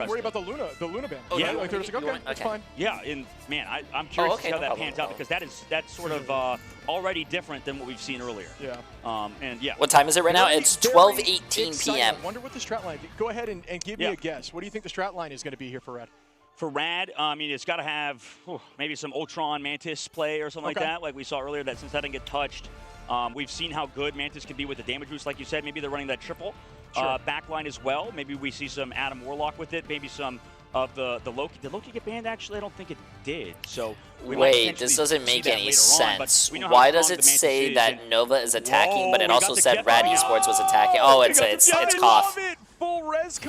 Worry about the Luna band. Oh, yeah, yeah. like they're just like, okay, that's fine. Yeah, and man, I'm curious to see how that pans out because that's sort of already different than what we've seen earlier. Yeah. And yeah. What time is it right now? It's 12:18 p.m. I wonder what the strat line. Go ahead and give me a guess. What do you think the strat line is going to be here for RAD? For RAD, I mean, it's got to have maybe some Ultron Mantis play or something like that, like we saw earlier. That since that didn't get touched, we've seen how good Mantis can be with the damage boost, like you said. Maybe they're running that triple backline as well. Maybe we see some Adam Warlock with it. Maybe some of the Loki. Did Loki get banned? Actually, I don't think it did. So wait, this doesn't make any sense. Why does it say that Nova is attacking, but it also said RAD Esports was attacking? Oh, it's Koff.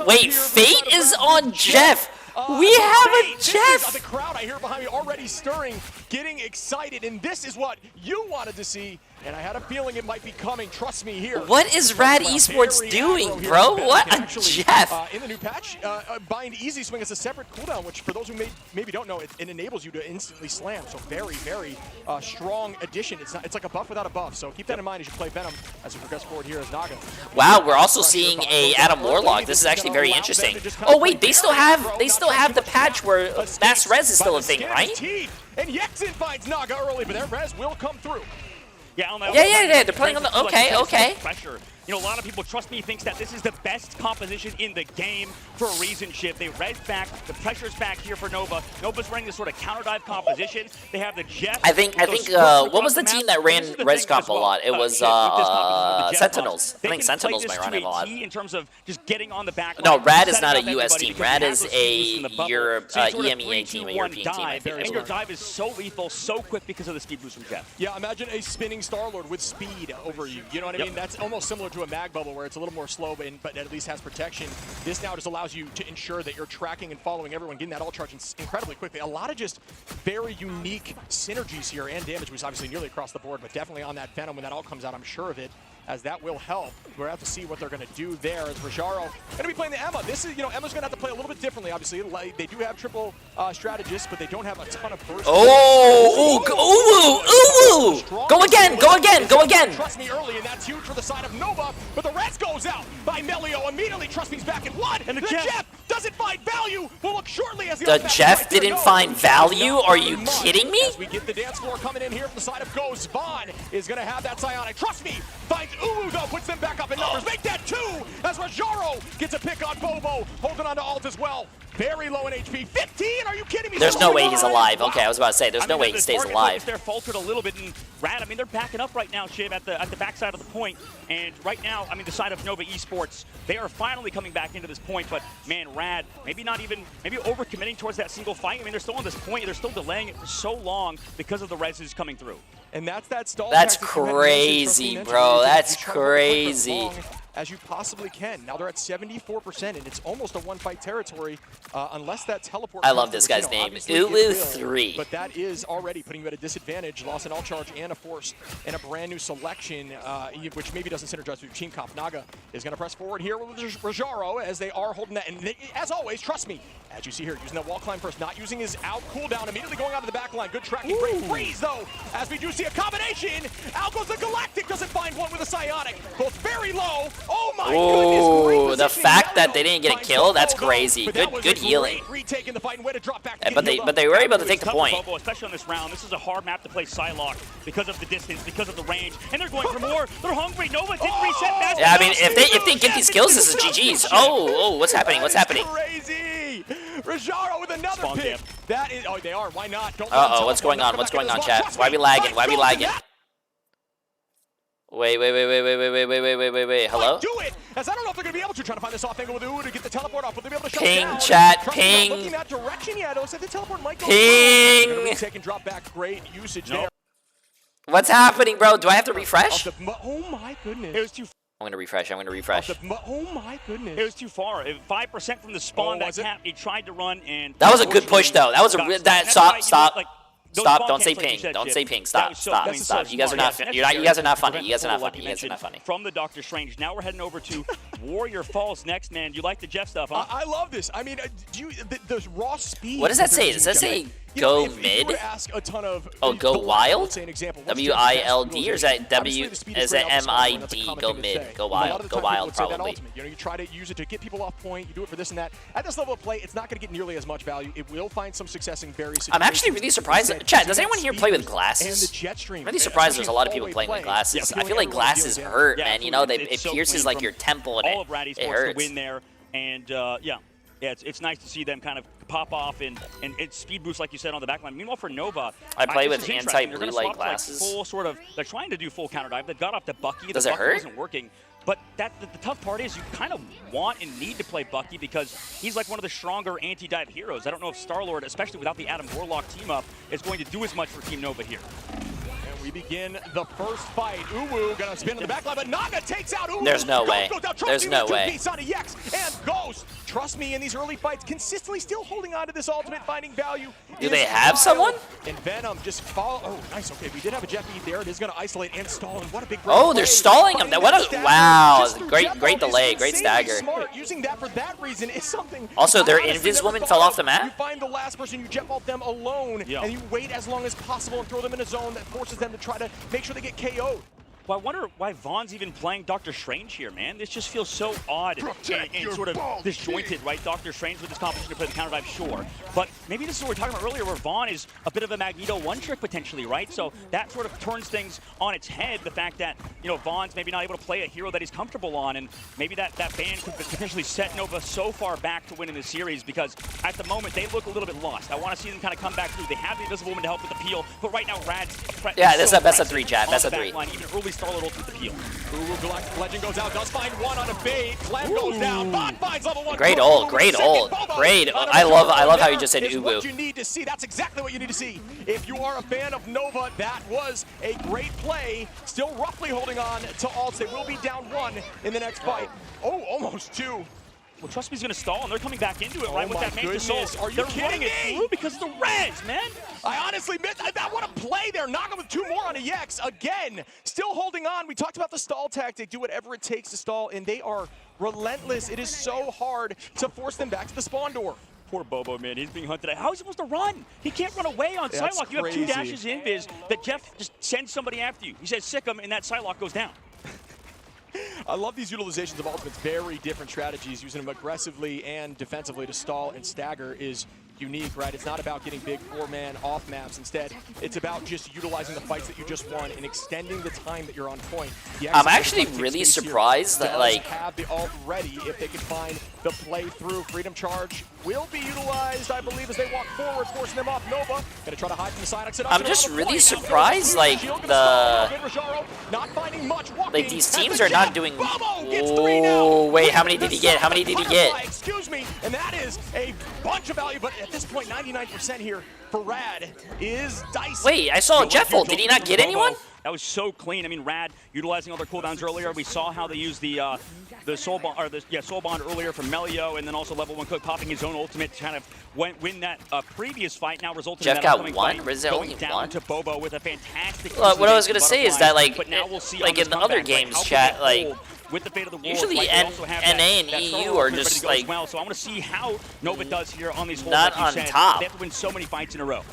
Wait, Fate is on Jeff. We have a Jeff! The crowd I hear behind me already stirring, getting excited, and this is what you wanted to see, and I had a feeling it might be coming. Trust me here. What is RAD Esports doing, bro? What a Jeff! In the new patch, bind easy swing is a separate cooldown, which for those who maybe don't know, it enables you to instantly slam. So very, very strong addition. It's like a buff without a buff. So keep that in mind as you play Venom as we progress forward here as Naga. Wow, we're also seeing a Adam Warlock. This is actually very interesting. Oh wait, they still have the patch where mass res is still a thing, right? And Yexin finds Naga early, but that res will come through. Yeah, they're playing on the okay. Pressure. You know, a lot of people, trust me, thinks that this is the best composition in the game for a reason. Shift. They res back. The pressure's back here for Nova. Nova's running this sort of counter dive composition. They have the Jeff. I think what was the team that ran res comp a lot? It was Sentinels. I think Sentinels might run it a lot. In terms of just getting on the back. No, RAD is not a US team. RAD is a Europe EMEA team, a European team. I think. And your dive is so lethal, so quick because of the speed boost from Jeff. Yeah, imagine a spinning Star-Lord with speed over you. You know what I mean? That's almost similar to a mag bubble where it's a little more slow, but at least has protection. This now just allows you to ensure that you're tracking and following everyone, getting that all charge incredibly quickly. A lot of just very unique synergies here and damage was obviously nearly across the board, but definitely on that Venom when that all comes out, I'm sure of it, as that will help. We're going to have to see what they're going to do there as Rajaro going to be playing the Emma. This is, Emma's going to have to play a little bit differently, obviously. They do have triple strategists, but they don't have a ton of burst. Go again. Trust me early, and that's huge for the side of Nova, but the rest goes out by Melio immediately. Trust me's back in one, and the Jeff doesn't find value. We'll look shortly as the Jeff didn't find value? Are you kidding me? As we get the dance floor coming in here from the side of Ghost, Vaughn is going to have that Psionic. Trust me, finds Uwu though, puts them back up in numbers. Make that two as Rajaro gets a pick on Bobo, holding on to Alt as well. Very low in HP. 15? Are you kidding me? There's no way he's alive. Okay, I was about to say, there's no way he stays alive. They're faltered a little bit, and RAD, I mean, they're backing up right now, Shiv, at the backside of the point. And right now, I mean, the side of Nova Esports, they are finally coming back into this point. But man, RAD, maybe overcommitting towards that single fight. I mean, they're still on this point. They're still delaying it for so long because of the reses coming through. And that's that stall. That's crazy, bro. That's crazy. As you possibly can. Now they're at 74%, and it's almost a one-fight territory, unless that teleport. I love this guy's name, Uwu3. But that is already putting you at a disadvantage. Lost an all charge and a force, and a brand new selection, which maybe doesn't synergize with your team comp. Naga is going to press forward here with Rajaro as they are holding that. And they, as always, trust me, as you see here, using that wall climb first, not using his out cooldown, immediately going out of the back line. Good tracking, great freeze though, as we do see a combination. Out goes the Galactic, doesn't find one with a Psionic. Both very low. Oh my goodness! The fact that they didn't get a kill, that's crazy. Good healing. But they were able to take the point. Especially on this round, this is a hard map to play Psylocke because of the distance, because of the range, and they're going for more. They're hungry. Nova didn't reset. Yeah, I mean, if they get these kills, this is GG's. Oh, what's happening? What's happening? Crazy! Rajaro with another pick. That is. Oh, they are. Why not? Uh-oh, what's going on? What's going on, chat? Why are we lagging? Why are we lagging? Wait. Hello? Do it! As I don't know if they're going to be able to try to find this off angle with Uwu to get the teleport off. Will they be able to shut ping, it down? Chat, ping. Looking that direction yet. Oh, so the teleport might go. Ping! Take and drop back. Great usage there. What's happening, bro? Do I have to refresh? Oh my goodness. It was too. I'm going to refresh. Oh my goodness. It was too far. 5% from the spawn that cap. He tried to run and. That was a good push, though. That was a stop. Stop! Don't say ping. Don't say ping. Stop! Stop! Stop! You guys are not. You guys are not funny. You guys are not funny. You guys are not funny. From the Dr. Strange. Now we're heading over to Warrior Falls next, man. You like the Jeff stuff, huh? I love this. I mean, the raw speed. What does that say? Does that say go mid? Oh, go wild? W-I-L-D, or is that W? Is that M-I-D? Go mid. Go wild. Go wild, probably. You know, you try to use it to get people off point. You do it for this and that. At this level of play, it's not going to get nearly as much value. It will find some success in various situations. I'm actually really surprised. Chat, does anyone here play with glasses? I'm really surprised there's a lot of people playing with glasses. I feel like glasses hurt, man. You know, it pierces like your temple and it hurts. To win there, and yeah, it's nice to see them kind of pop off and it's speed boost like you said on the back line. Meanwhile, for Nova, I play with anti-blue light glasses. Like full sort of, they're trying to do full counter dive. They got off to Bucky. Does it hurt? Wasn't working. But the tough part is you kind of want and need to play Bucky because he's like one of the stronger anti-dive heroes. I don't know if Star-Lord, especially without the Adam Warlock team up, is going to do as much for Team Nova here. And we begin the first fight. Uwu gonna spin to the back line, but Naga takes out Uwu. There's no way. There's no way. And Ghost, trust me, in these early fights, consistently still holding on to this ultimate, finding value. Do they have someone? And Venom just follow. Oh, nice. Okay, we did have a Jeff E there. It is gonna isolate and stall. And what a big. Oh, they're stalling him. What a wow! Great delay. Great stagger. Smart. Using that for that reason is something. Also, their Invis woman fell off the map. You find the last person, you jet vault them alone, and you wait as long as possible and throw them in a zone that forces them to try to make sure they get KO'd. Well, I wonder why Vaughn's even playing Dr. Strange here, man. This just feels so odd and sort of disjointed, right? Dr. Strange with his competition to play the counter dive, sure. But maybe this is what we were talking about earlier, where Vaughn is a bit of a Magneto one-trick potentially, right? So that sort of turns things on its head, the fact that, you know, Vaughn's maybe not able to play a hero that he's comfortable on, and maybe that ban could potentially set Nova so far back to win in the series, because at the moment, they look a little bit lost. I want to see them kind of come back through. They have the Invisible Woman to help with the peel, but right now, Rad's yeah, this is a best of 3, chat. Best of 3. Even early Star-Lord ult with the peel. Galactic Legend goes out, does find one on a bait. Clem goes down. Bot finds level 1. Great ult, great ult. Great. I love how you just said Uwu. What you need to see. That's exactly what you need to see. If you are a fan of Nova, that was a great play. Still roughly holding on to ults. They will be down 1 in the next fight. Oh, almost 2. Well, trust me, he's going to stall, and they're coming back into it, right, with that Mantis Soul. Are you kidding me? Because of the res, man. I honestly missed. What a play there. Naga with 2 more on a EX. Again, still holding on. We talked about the stall tactic. Do whatever it takes to stall, and they are relentless. It is so hard to force them back to the spawn door. Poor Bobo, man. He's being hunted. How is he supposed to run? He can't run away on Psylocke. You have 2 dashes in Viz that Jeff just sends somebody after you. He says, sick him, and that Psylocke goes down. I love these utilizations of ultimates. Very different strategies. Using them aggressively and defensively to stall and stagger is unique, right? It's not about getting big 4-man off maps. Instead, it's about just utilizing the fights that you just won and extending the time that you're on point. I'm actually really surprised that, like, have the ult ready if they can find the play through. Freedom Charge will be utilized, I believe, as they walk forward, forcing them off Nova. Gonna try to hide from the side. I'm just really surprised, like, these teams are not doing. Oh, wait, how many did he get? How many did he get? Excuse me, and that is a bunch of value, but at this point, 99% here for RAD is dicey. Wait, I saw Jeff ult. Did he not get anyone? That was so clean. I mean, RAD utilizing all their cooldowns earlier. We saw how they used the soul bond, or the soul bond earlier from Melio, and then also level 1 Cook popping his own ultimate to kind of win that previous fight. Now resulted in that upcoming fight going down to Bobo with a fantastic. What I was gonna say is that, like, but now we'll see like in the other games, chat, like, with the fate of the world, usually like NA and EU are just like well. So I want to see how Nova does here on these holes. Not like on top. They have to win so many fights in a row.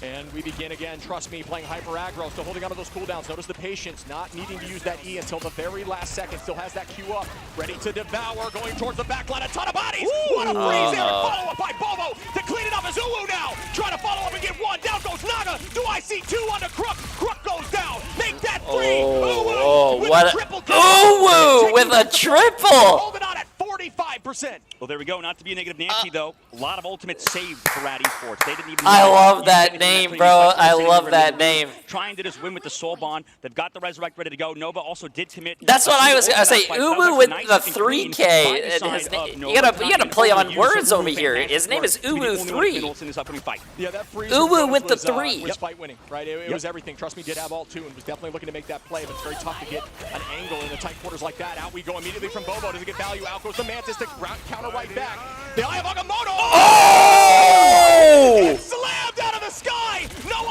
And we begin again, trust me, playing hyper aggro, still holding on to those cooldowns. Notice the patience, not needing to use that E until the very last second. Still has that Q up, ready to devour, going towards the back line. A ton of bodies. Ooh, what a freeze there. Follow up by Bobo to clean it up as Uwu now. Trying to follow up and get 1. Down goes Naga. Do I see 2 on the Crook? Crook goes down. Make that 3. Uwu with a triple kill. Uwu with a triple. Holding on at 45%. Well, there we go. Not to be a negative Nancy, though. A lot of ultimates saved for RAD Esports. They didn't even. I love that name, bro. I love that name. Trying to just win with the Soul Bond. They've got the Resurrect ready to go. Nova also did commit. That's what I was gonna say. Uwu with the 3K. You gotta play on words over here. His name is Uwu3. Yeah, that freeze. Uwu with the 3. Was fight winning, right? It was everything. Trust me, did have ult too, and was definitely looking to make that play. But it's very tough to get an angle in the tight quarters like that. Out we go immediately from Bobo. Does it get value? Out goes the Mantis to counter right back. The Eye of Agamotto. Oh! Slammed out of the sky. No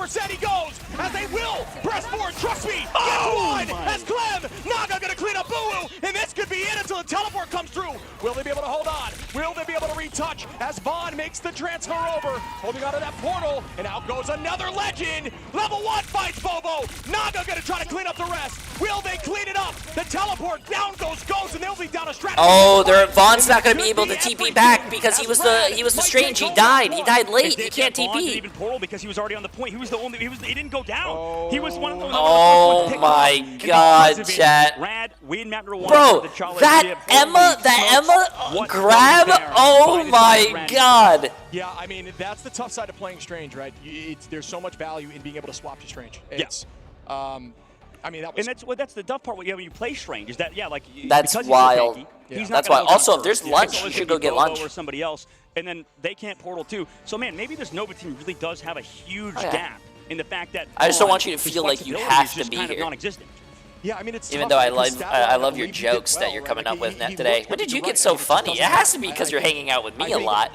100% he goes, as they will press forward, trust me, gets one, as Clem, Naga gonna clean up Boo, and this could be it until the teleport comes through. Will they be able to hold on? Will they be able to retouch, as Vaughn makes the transfer over, holding on to that portal, and out goes another legend. Level 1 fights Bobo, Naga gonna try to clean up the rest. Will they clean it up? The teleport, down goes Ghost, and they'll be down a strategy. Oh, Vaughn's not gonna be able to TP back because he was the strange. He died late. He can't Vaughn didn't TP. even portal because he was already on the point. He was the only. He didn't go down. He was one of the. Oh my God, chat. RAD, win map number 1. Bro, that Emma grab. Oh my God. Yeah, I mean, that's the tough side of playing Strange, right? There's so much value in being able to swap to Strange. It's, I mean, that was... And that's the tough part when you play Strange, is that, That's wild. So tanky, he's not That's gonna why. go Also, down if there's first. lunch, So you it's should gonna go be get Bobo lunch. Or somebody else, and then they can't portal too. So, man, maybe this Nova team really does have a huge gap in the fact that... I just don't want you to his feel like you flexibility have is to just be kind of here. non-existent. Yeah, I mean, it's Even tough though because I Stat love your Line, he did jokes that well, you're right? coming Like, up with he Net today. looked When did you right. get I so mean, it just funny? It doesn't has to be happen. because you're hanging out with me a lot.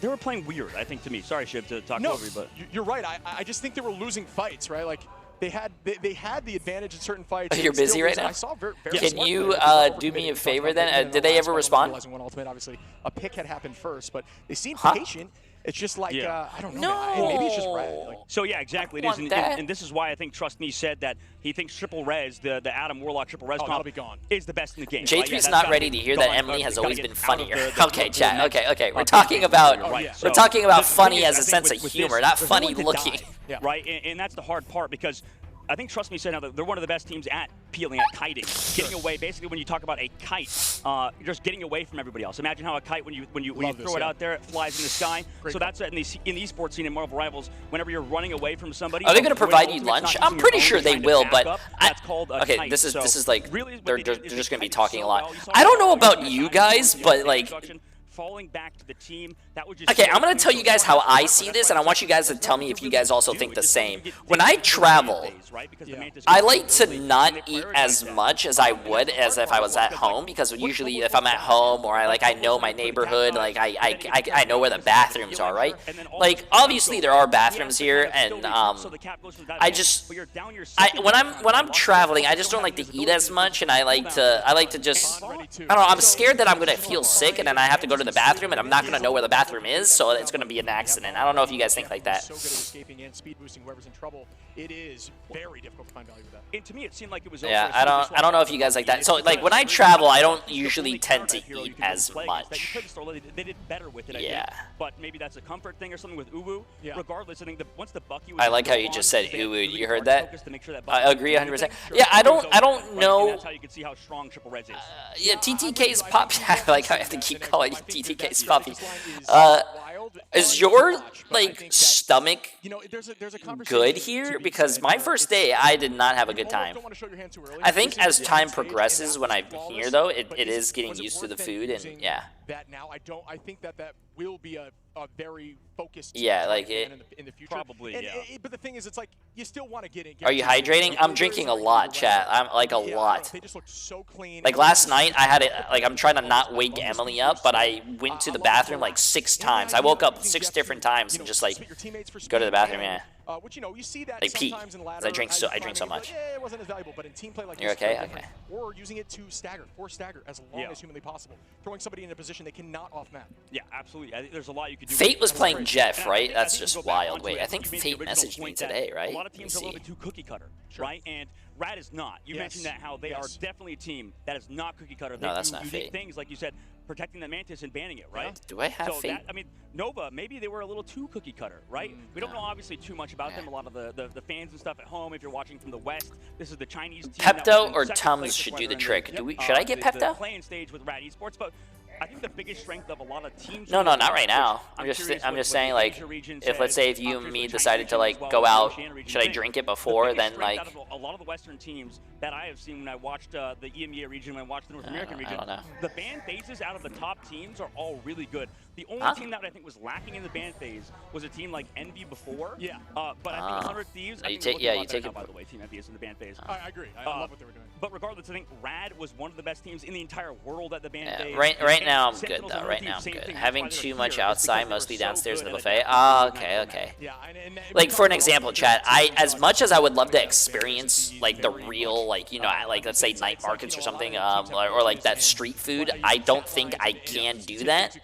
They were playing weird, I think, to me. Sorry, Shiv, to talk over you, but... You're right. I just think they were losing fights, right? Like, they had the advantage in certain fights. You're busy right now? I saw very Can smart you play. They do me a overcommitted. favor then? In the Did they last ever fight, respond? realizing one ultimate, obviously, a pick had happened first, but they seemed Huh? patient. It's just like, I don't know. No. Maybe it's just RAD. Like, So yeah, exactly. It is, and this is why I think Trust Me said that he thinks Triple Res, the Adam Warlock Triple Res that'll comp, be gone. is the best in the game. J3's not ready to hear that Emily has always been funnier. Okay, chat. Okay. We're talking about funny as a sense of humor, not funny looking. Right, and that's the hard part because I think Trust Me said now that they're one of the best teams at peeling, at kiting, getting away. Basically, when you talk about a kite, you're just getting away from everybody else. Imagine how a kite, when you throw it out there, it flies in the sky. So that's in the esports scene in Marvel Rivals. Whenever you're running away from somebody, Are they going to provide you lunch? I'm pretty sure they will, but that's called a okay, kite. this is like Really, they're just going to be talking a lot. I don't know about you guys, but like. Falling back to the team, that would just Okay, I'm going to tell you guys how I see this, and I want you guys to tell me if you guys also think the same. When I travel, I like to not eat as much as I would as if I was at home, because usually if I'm at home or I know my neighborhood, like I know where the bathrooms are, right? Like obviously there are bathrooms here, and when I'm traveling, I just don't like to eat as much, and I like to just, I don't know, I'm scared that I'm going to feel sick and then I have to go to the bathroom and I'm not going to know where the bathroom is, so it's going to be an accident. I don't know if you guys think like that. So good at escaping and speed boosting whoever's in trouble. It is very difficult to find value with that. And to me, it seemed like it was. Yeah, I don't know if you guys like that. So like when I travel, I don't usually tend to eat as much. They did better with it. Yeah. But maybe that's a comfort thing or something with Uwu. Regardless, I think once the Bucky. I like how you just said Uwu. You heard that? I agree 100%. Yeah, I don't know. That's how you can see how strong Triple Res is. Yeah, TTK's pop. I like how I have to keep calling you TTK's puppy. Is your like stomach good here? Because my first day, I did not have a good time. I think as time progresses, when I'm here though, it is getting used to the food, and yeah. That now I think that will be a very focused. Yeah, like it. In the future. Probably, yeah. But the thing is, it's like you still want to get in. Are you hydrating? I'm drinking a lot, chat. I'm like a lot. They just look so clean. Like last night, I had it. Like I'm trying to not wake Emily up, but I went to the bathroom like 6 times. I woke up 6 different times and just like go to the bathroom. Yeah. Which you see that like pee. sometimes in ladder. I drink so much. Yeah, it wasn't as valuable, but in team play like You're this, okay? Okay. Or using it to force stagger as long as humanly possible. Throwing somebody in a position they cannot off map. Yeah, absolutely. I think there's a lot you could do. Fate was playing Jeff, right? That's I think just go back wild. onto Wait, it. I think You made Fate the original messaged me point that today, right? A lot of teams are a little bit too cookie cutter, right? And RAD is not. You mentioned that how they are definitely a team that is not cookie cutter. They no, that's do not unique Fate. things like you said, protecting the Mantis and banning it, right? Do I have Fate? I mean, Nova, maybe they were a little too cookie cutter, right? We don't know obviously too much about them. A lot of the fans and stuff at home, if you're watching from the West, this is the Chinese team. Pepto or Tums should do the trick. Should I get Pepto? The playing stage with RAD Esports, but I think the biggest strength of a lot of teams. No, not right now. I'm just saying, like, if let's say if you and me decided to like go out, should I drink it before? Then like a lot of the Western teams that I have seen when I watched the EMEA region, when I watched the North American region, the ban phases out of the top teams are all really good. The only team that I think was lacking in the ban phase was a team like Envy before. Yeah. But I think 100 Thieves. You take it. By the way, Team Envy is in the ban phase. I agree. I love what they were doing. But regardless, I think RAD was one of the best teams in the entire world at the ban phase. Right now I'm good, though. Right now I'm good. Having too much outside, mostly downstairs in the buffet. Oh, okay. Like, for an example, chat, as much as I would love to experience, like, the real, like, you know, like, let's say night markets or something, or, like, that street food, I don't think I can do that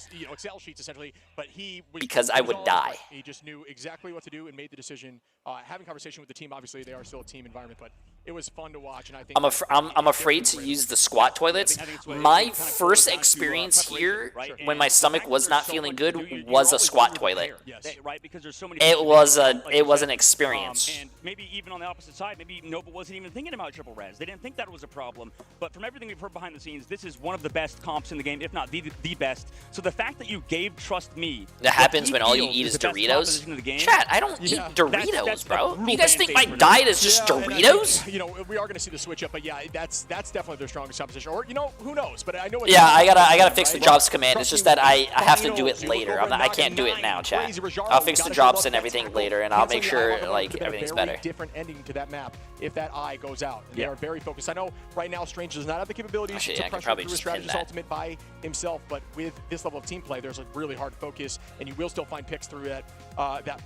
because I would die. He just knew exactly what to do and made the decision. Having conversation with the team, obviously, they are still a team environment, but it was fun to watch. And I think I'm afraid to use the squat toilets. My first experience here, when my stomach was not feeling good, was a squat toilet. It was an experience. And maybe even on the opposite side, maybe Nova wasn't even thinking about triple res. They didn't think that was a problem. But from everything we've heard behind the scenes, this is one of the best comps in the game, if not the best. So the fact that you gave Trust Me, that happens when all you eat is Doritos. Chat, I don't eat Doritos, bro. You guys think my diet is just Doritos? You know, we are going to see the switch up, but yeah, that's definitely their strongest opposition. Or, you know, who knows? But I know it's I gotta fix the drops command. It's just that I have to do it later. I can't do it now, chat. I'll fix the drops and everything later, and I'll make sure like everything's better. Different ending to that map if that eye goes out. They are very focused. I know right now Strange does not have the capabilities to pressure through his strategist ultimate by himself, but with this level of team play, there's a really hard focus, and you will still find picks through that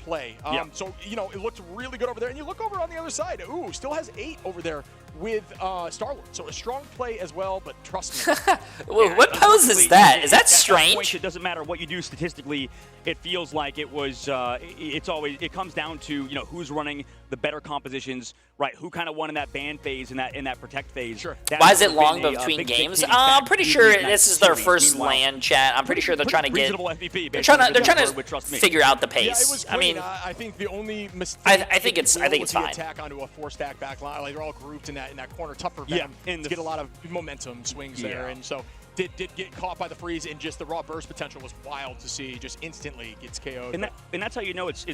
play. So, you know, it looked really good over there, and you look over on the other side. Ooh, still has 8 over there with Star-Lord. So a strong play as well, but trust me. What pose is that? Is that Strange? It doesn't matter what you do statistically. It feels like it was. It comes down to, you know, who's running the better compositions, right? Who kind of won in that ban phase and that protect phase. Sure. Why is it long between games? I'm pretty sure this is their first LAN, chat. I'm pretty sure they're trying to get. They're trying to figure out the pace. I mean, I think the only mistake. I think it's fine. Attack onto a 4-stack back line. Like they're all grouped in that corner, tough for them to get a lot of momentum swings there, and so. Did get caught by the freeze, and just the raw burst potential was wild to see. Just instantly gets KO'd. And that's how you know it's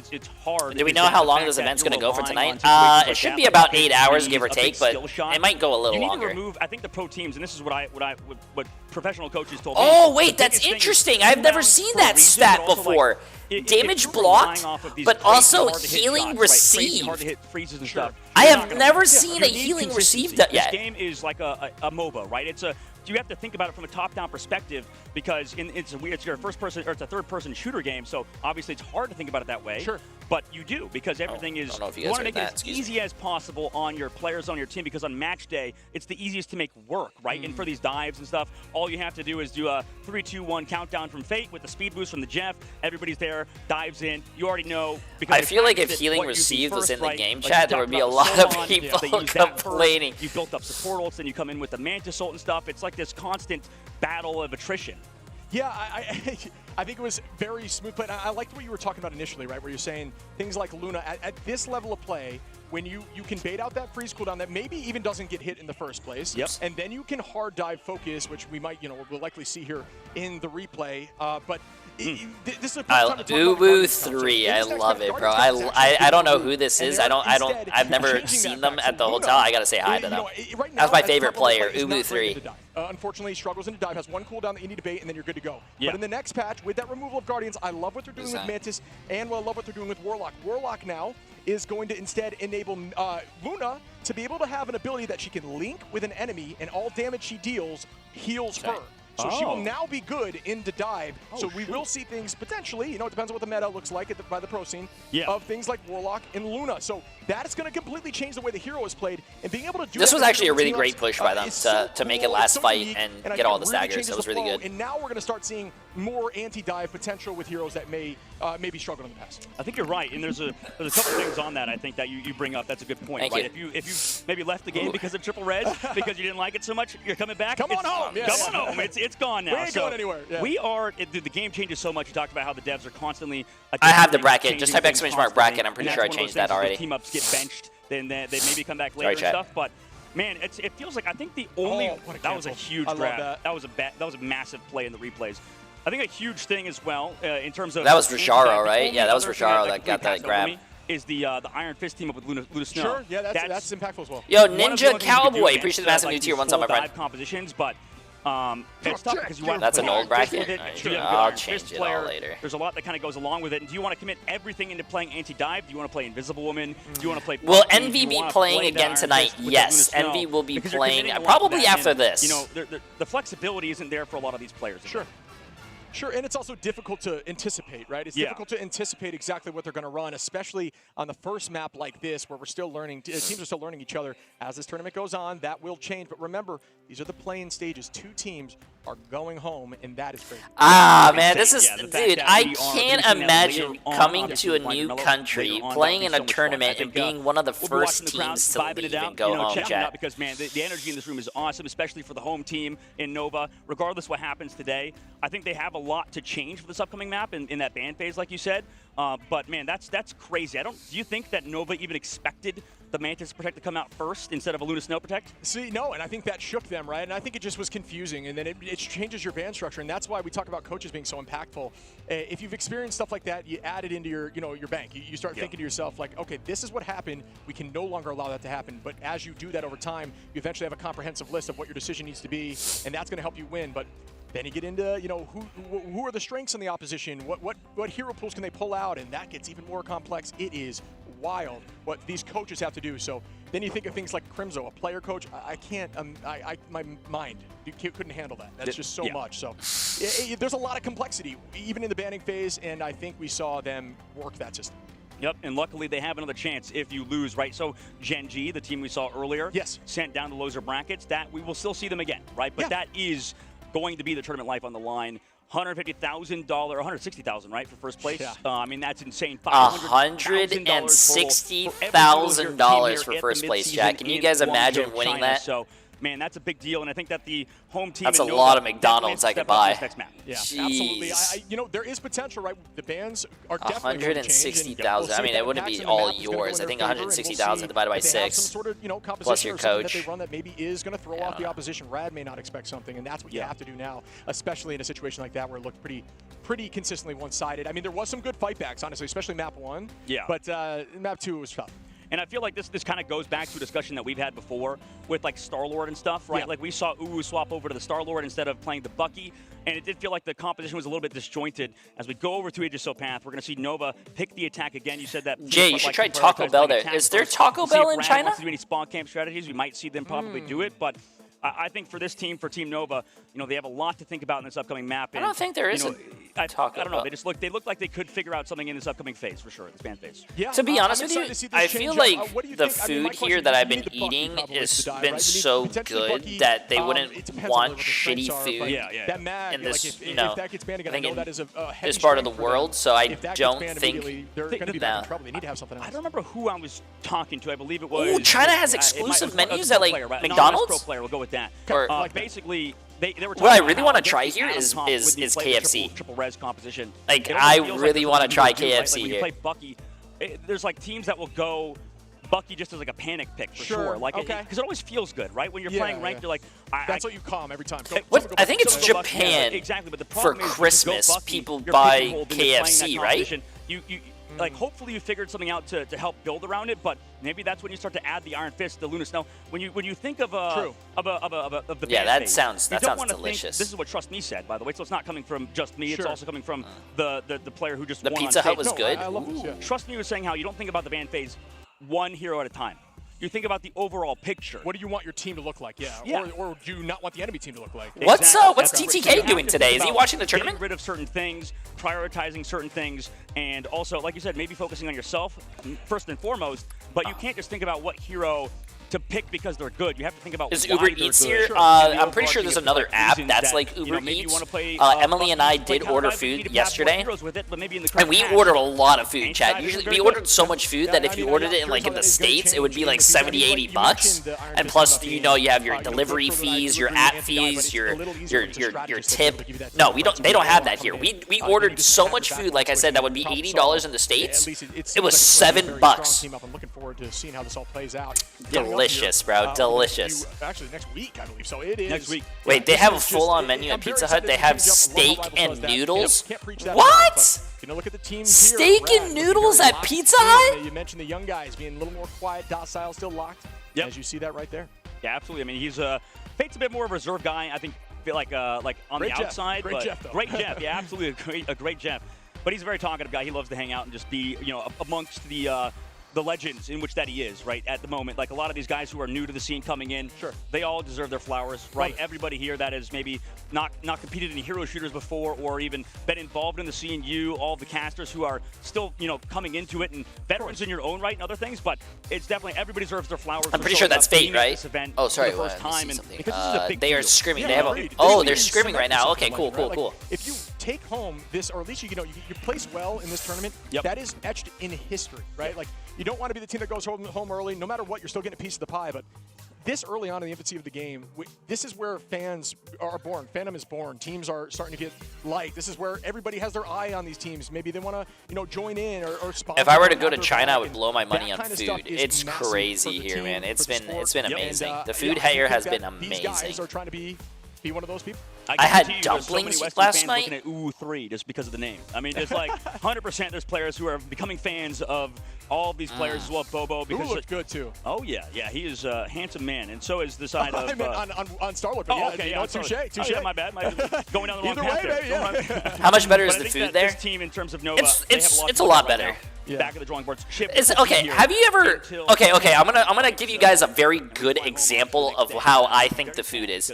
hard. Do we know how long this event's going to go for tonight? It should be about 8 hours, give or take, but it might go a little longer. I think the pro teams, and this is what professional coaches told me. Oh wait, that's interesting. I've never seen that stat before. Damage blocked, but also healing received. I have never seen a healing received yet. This game is like a MOBA, right? You have to think about it from a top-down perspective because it's a third-person shooter game, so obviously it's hard to think about it that way. Sure. But you do, because everything is. You want to make it as easy as possible on your players on your team, because on match day, it's the easiest to make work, right? And for these dives and stuff, all you have to do is do a 3, 2, 1 countdown from Fate with the speed boost from the Jeff. Everybody's there, dives in. You already know. Because I feel like if healing received was in the game chat, there would be a lot of people complaining. You built up support ults, and you come in with the Mantis ult and stuff. It's like this constant battle of attrition. Yeah, I think it was very smooth play. I liked what you were talking about initially, right, where you're saying things like Luna, at this level of play, when you can bait out that freeze cooldown that maybe even doesn't get hit in the first place, and then you can hard dive focus, which we might, we'll likely see here in the replay, but this is a Ubu3, I love it, bro. I don't know who this is. I've never seen them at the hotel. I gotta say hi to them. That's my favorite player, Ubu3. Unfortunately, struggles into dive, has 1 cooldown that you need to bait, and then you're good to go. But in the next patch, with that removal of Guardians, I love what they're doing with Mantis, and I love what they're doing with Warlock. Warlock now is going to instead enable Luna to be able to have an ability that she can link with an enemy, and all damage she deals heals her. So she will now be good into dive. So we will see things potentially, it depends on what the meta looks like by the pro scene, of things like Warlock and Luna. So that is going to completely change the way the hero is played, and being able to do this was actually a really great push by them to make it last fight and get all the staggers. That was really good. And now we're going to start seeing more anti-dive potential with heroes that may maybe struggled in the past. I think you're right, and there's a couple things on that I think that you bring up. That's a good point, right? If you maybe left the game because of triple res, because you didn't like it so much, you're coming back. Come on home. Come on home. It's gone now. We ain't going anywhere. Yeah. We are. The game changes so much. You talked about how the devs are constantly. I have the bracket. Just type ! bracket. I'm pretty sure I changed that already. Team ups get benched, then they maybe come back later and stuff. But man, it feels like I think the only that was a huge grab. That was a massive play in the replays. I think a huge thing as well in terms of that was Rajaro, right? Yeah, that was Rajaro that got that grab. Is the Iron Fist team up with Luna Snow? Sure, yeah, that's impactful as well. Yo, Ninja Cowboy, appreciate the massive new tier 1 on my friend. Compositions, but It's tough because you want That's to an old bracket? I'll change it all later. There's a lot that kind of goes along with it. And do you want to commit everything into playing anti-dive? Do you want to play Invisible Woman? Do you want to play... Will Envy be playing again tonight? Yes, Envy will be playing probably after this. You know, the flexibility isn't there for a lot of these players. Sure. Sure, and it's also difficult to anticipate, right? It's difficult to anticipate exactly what they're going to run, especially on the first map like this, where we're still learning, teams are still learning each other. As this tournament goes on, that will change. But remember, these are the playing stages. 2 teams are going home, and that is great. Ah, man, this is, dude, I can't imagine coming to a new country, playing in a tournament, and being one of the first teams to leave and go home, chat. Because, man, the energy in this room is awesome, especially for the home team in Nova. Regardless what happens today, I think they have a lot to change for this upcoming map in that ban phase, like you said. But, man, that's crazy. Do you think that Nova even expected the Mantis Protect to come out first instead of a Luna Snow Protect? See, no, and I think that shook them, right? And I think it just was confusing, and then it changes your ban structure, and that's why we talk about coaches being so impactful. If you've experienced stuff like that, you add it into your, your bank. You start thinking to yourself, like, okay, this is what happened. We can no longer allow that to happen. But as you do that over time, you eventually have a comprehensive list of what your decision needs to be, and that's going to help you win. But then you get into, who are the strengths in the opposition? What hero pools can they pull out? And that gets even more complex. It is wild what these coaches have to do. So then you think of things like Crimzo, a player coach. I can't, my mind couldn't handle that. That's just so much. So there's a lot of complexity, even in the banning phase, and I think we saw them work that system. Yep, and luckily they have another chance if you lose, right? So Gen G, the team we saw earlier, sent down the loser brackets. That we will still see them again, right? But that is going to be the tournament life on the line. $150,000, $160,000, right, for first place? Yeah. I mean, that's insane. $160,000 for first place, Jack. Can you guys imagine winning that? So, man, that's a big deal, and I think that the home team. That's a lot of McDonald's I could buy. Yeah, absolutely. There is potential, right? The bans are definitely 160,000. I mean, it wouldn't be all yours. I think 160,000 divided by 6. Some sort of, plus your coach that they run that maybe is going to throw off the opposition. RAD may not expect something, and that's what you have to do now, especially in a situation like that where it looked pretty consistently one-sided. I mean, there was some good fightbacks, honestly, especially map 1. Yeah. But map 2 was tough. And I feel like this kind of goes back to a discussion that we've had before with like Star-Lord and stuff, right? Yeah. Like we saw Uwu swap over to the Star-Lord instead of playing the Bucky, and it did feel like the composition was a little bit disjointed. As we go over to Aegiso Path, we're going to see Nova pick the attack again. You said that. Jay, you should try Taco Bell there. Is there Taco Bell in China? To do any spawn camp strategies, we might see them probably do it, but I think for this team, for Team Nova, they have a lot to think about in this upcoming map. And, I don't think there is I don't know. They look like they could figure out something in this upcoming phase for sure, this ban phase. Yeah, to be honest with you, I feel like the food here that I've been eating has been so good that they wouldn't want shitty food in this, I think in this part of the world. So I don't think they're going to be back in trouble. They need to have something else. I don't remember who I was talking to. I believe it was. Oh, China has exclusive menus at like McDonald's. Pro player will go with that. Or basically. They were what I really want to try here is KFC. Triple res composition. Like I really want to try KFC here. When you play Bucky, there's like teams that will go Bucky just as like a panic pick for sure. Like because it always feels good, right? When you're playing ranked, you're like that's what you calm every time. I think it's Japan. Exactly, but the for Christmas, people buy KFC, right? Like, hopefully you figured something out to help build around it, but maybe that's when you start to add the Iron Fist, the Luna Snow. When you think of the that sounds delicious. This is what Trust Me said, by the way, so it's not coming from just me. It's also coming from the player who just won on Pizza stage. Hut was good. I love this, Trust Me was saying how you don't think about the ban phase one hero at a time. You think about the overall picture. What do you want your team to look like? Yeah. Or do you not want the enemy team to look like? What's TTK doing today? Is he watching the tournament? Getting rid of certain things, prioritizing certain things, and also, like you said, maybe focusing on yourself first and foremost. But you can't just think about what hero to pick because they're good. You have to think about is why Uber Eats here? I'm pretty sure there's another app that's like Uber Eats. Emily and I did order food yesterday, and we ordered a lot of food, Chad. Usually we ordered so much food that if you ordered it in the States, it would be like 70, 80 bucks. And plus, you have your delivery fees, your app fees, your tip. No, we don't. They don't have that here. We ordered so much food, like I said, that would be $80 in the States. It was $7. I'm looking forward to seeing how this all plays out. Delicious, bro. Delicious. Actually, next week, I believe. So it is. Next week. Wait, they have a full-on menu at Pizza Hut. They have steak and noodles. What? Look at the team. Steak and noodles at Pizza Hut? You mentioned the young guys being a little more quiet, docile, still locked. As you see that right there. Yeah, absolutely. I mean, Fate's a bit more of a reserve guy. I think bit like on Great the Jeff. outside. Great but Jeff, though. Great Jeff, yeah, absolutely a great Jeff. But he's a very talkative guy. He loves to hang out and just be, amongst the legends in which that he is, right, at the moment. Like a lot of these guys who are new to the scene coming in, sure, they all deserve their flowers, right? Everybody here that has maybe not competed in hero shooters before or even been involved in the scene, all the casters who are still, coming into it and veterans in your own right and other things, but it's definitely, everybody deserves their flowers. I'm pretty sure that's Fate, right? Oh, sorry, for the first time. They are screaming. Yeah, they're screaming right now. Okay, cool. If you take home this, or at least you place well in this tournament, that is etched in history, right? Like, you don't want to be the team that goes home early. No matter what, you're still getting a piece of the pie. But this early on in the infancy of the game, this is where fans are born. Fandom is born. Teams are starting to get liked. This is where everybody has their eye on these teams. Maybe they want to, join in or sponsor. If I were to go to China, I would blow my money on food. It's crazy here, man. It's been amazing. The food here has been amazing. These guys are trying to be one of those people. I had dumplings last night. Looking at Ooh3 just because of the name. I mean, there's like 100% there's players who are becoming fans of all of these players as well. Bobo because Ooh looked good too. Oh yeah, he is a handsome man, and so is the side of. I meant on Star-Lord. Oh, okay, touche. Oh, yeah, my bad. Going down the wrong path there. How much better is the food there? This team in terms of Nova, it's a lot better. Back of the drawing boards. Okay, have you ever? Okay. I'm gonna give you guys a very good example of how I think the food is.